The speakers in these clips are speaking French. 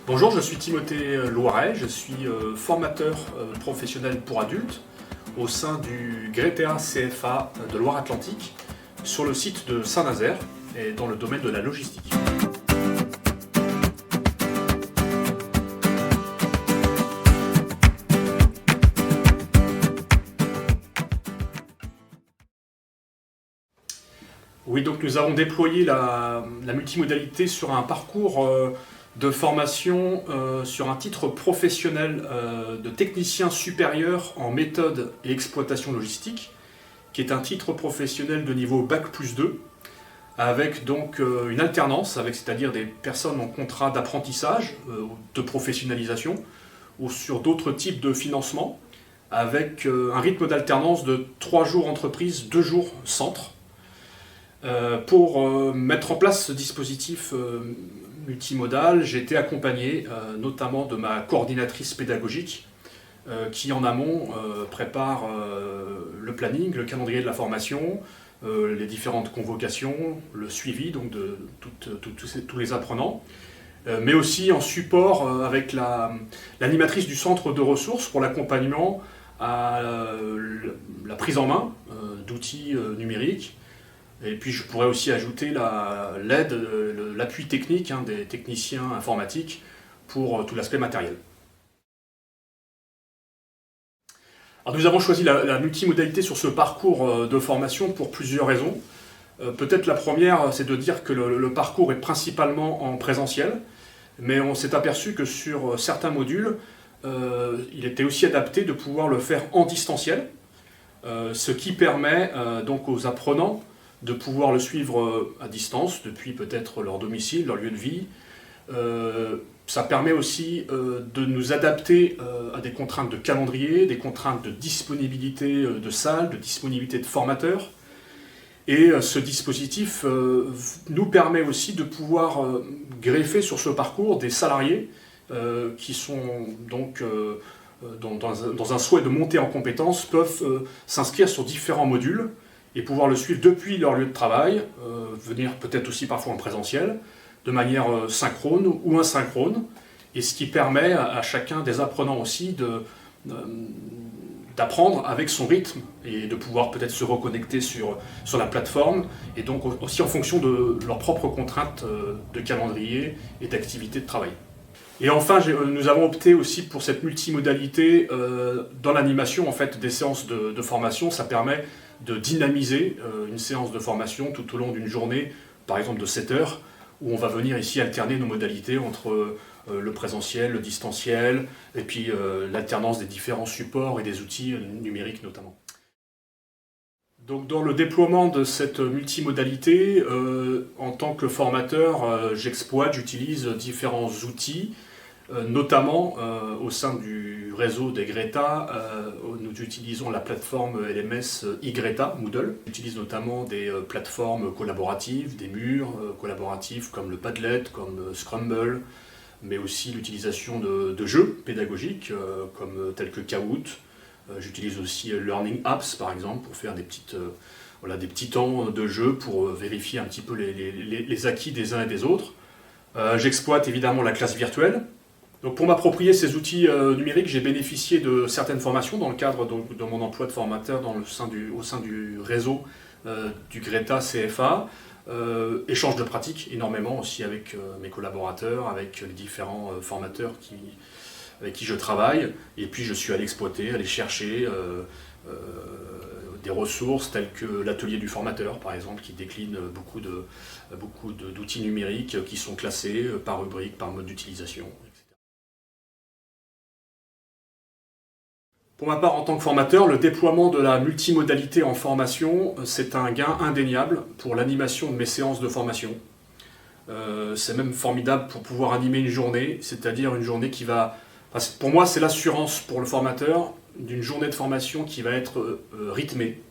Bonjour, je suis Timothée Loiret, je suis formateur professionnel pour adultes au sein du GRETA CFA de Loire-Atlantique sur le site de Saint-Nazaire et dans le domaine de la logistique. Oui, donc nous avons déployé la multimodalité sur un parcours de formation sur un titre professionnel de technicien supérieur en méthode et exploitation logistique, qui est un titre professionnel de niveau Bac+2, avec donc une alternance, c'est-à-dire des personnes en contrat d'apprentissage, de professionnalisation, ou sur d'autres types de financement, avec un rythme d'alternance de 3 jours entreprise, 2 jours centre. Pour mettre en place ce dispositif multimodal, j'ai été accompagné notamment de ma coordinatrice pédagogique qui en amont prépare le planning, le calendrier de la formation, les différentes convocations, le suivi donc de tous les apprenants, mais aussi en support avec l'animatrice du centre de ressources pour l'accompagnement à la prise en main d'outils numériques. Et puis je pourrais aussi ajouter l'aide, l'appui technique des techniciens informatiques pour tout l'aspect matériel. Alors nous avons choisi la multimodalité sur ce parcours de formation pour plusieurs raisons. Peut-être la première, c'est de dire que le parcours est principalement en présentiel, mais on s'est aperçu que sur certains modules, il était aussi adapté de pouvoir le faire en distanciel, ce qui permet donc aux apprenants de pouvoir le suivre à distance, depuis peut-être leur domicile, leur lieu de vie. Ça permet aussi de nous adapter à des contraintes de calendrier, des contraintes de disponibilité de salles, de disponibilité de formateurs. Et ce dispositif nous permet aussi de pouvoir greffer sur ce parcours des salariés qui sont donc dans un souhait de monter en compétences, peuvent s'inscrire sur différents modules et pouvoir le suivre depuis leur lieu de travail, venir peut-être aussi parfois en présentiel, de manière synchrone ou asynchrone, et ce qui permet à chacun des apprenants aussi d'apprendre avec son rythme et de pouvoir peut-être se reconnecter sur la plateforme, et donc aussi en fonction de leurs propres contraintes de calendrier et d'activité de travail. Et enfin, nous avons opté aussi pour cette multimodalité dans l'animation des séances de formation. Ça permet de dynamiser une séance de formation tout au long d'une journée, par exemple de 7 heures, où on va venir ici alterner nos modalités entre le présentiel, le distanciel, et puis l'alternance des différents supports et des outils numériques notamment. Donc dans le déploiement de cette multimodalité, en tant que formateur, j'utilise différents outils, notamment au sein du réseau des GRETA, nous utilisons la plateforme LMS iGRETA, Moodle. J'utilise notamment des plateformes collaboratives, des murs collaboratifs comme le Padlet, comme Scrumble, mais aussi l'utilisation de jeux pédagogiques tels que Kahoot. J'utilise aussi Learning Apps par exemple pour faire des petits temps de jeu pour vérifier un petit peu les acquis des uns et des autres. J'exploite évidemment la classe virtuelle. Donc pour m'approprier ces outils numériques, j'ai bénéficié de certaines formations dans le cadre de mon emploi de formateur au sein du réseau du GRETA CFA. Échange de pratiques énormément aussi avec mes collaborateurs, avec les différents formateurs avec qui je travaille. Et puis je suis allé exploiter, aller chercher des ressources telles que l'atelier du formateur, par exemple, qui décline beaucoup d'outils numériques qui sont classés par rubrique, par mode d'utilisation. Pour ma part, en tant que formateur, le déploiement de la multimodalité en formation, c'est un gain indéniable pour l'animation de mes séances de formation. C'est même formidable pour pouvoir animer une journée, c'est-à-dire une journée qui va... pour moi, c'est l'assurance pour le formateur d'une journée de formation qui va être rythmée,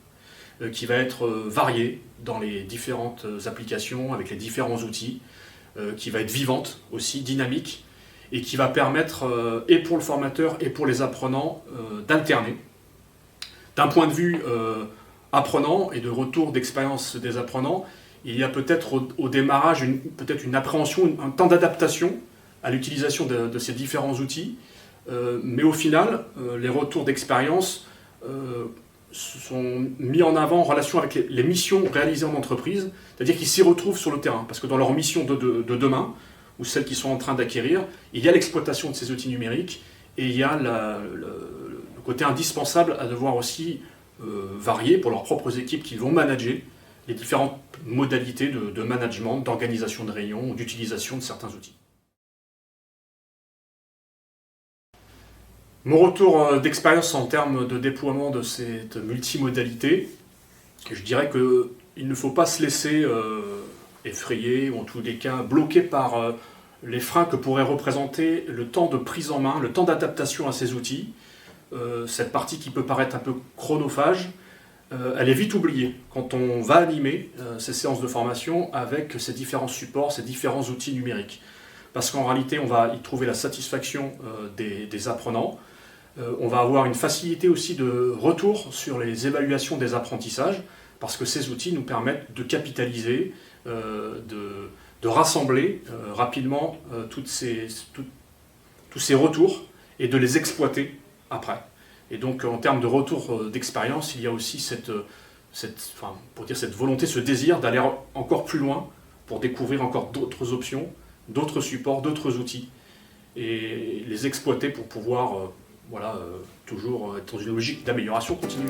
qui va être variée dans les différentes applications, avec les différents outils, qui va être vivante aussi, dynamique, et qui va permettre, et pour le formateur et pour les apprenants, d'alterner. D'un point de vue apprenant et de retour d'expérience des apprenants, il y a peut-être au démarrage une appréhension, un temps d'adaptation à l'utilisation de ces différents outils, mais au final, les retours d'expérience sont mis en avant en relation avec les missions réalisées en entreprise, c'est-à-dire qu'ils s'y retrouvent sur le terrain, parce que dans leurs missions de demain, ou celles qu'ils sont en train d'acquérir, il y a l'exploitation de ces outils numériques, et il y a le côté indispensable à devoir aussi varier pour leurs propres équipes qui vont manager les différentes modalités de management, d'organisation de réunions ou d'utilisation de certains outils. Mon retour d'expérience en termes de déploiement de cette multimodalité, je dirais qu'il ne faut pas se laisser effrayer ou en tous les cas bloquer par les freins que pourrait représenter le temps de prise en main, le temps d'adaptation à ces outils. Cette partie qui peut paraître un peu chronophage, elle est vite oubliée quand on va animer ces séances de formation avec ces différents supports, ces différents outils numériques. Parce qu'en réalité, on va y trouver la satisfaction des apprenants. On va avoir une facilité aussi de retour sur les évaluations des apprentissages, parce que ces outils nous permettent de capitaliser, de rassembler rapidement tous ces retours et de les exploiter après. Et donc en termes de retour d'expérience, il y a aussi cette volonté, ce désir d'aller encore plus loin pour découvrir encore d'autres options, d'autres supports, d'autres outils, et les exploiter pour pouvoir toujours être dans une logique d'amélioration continue.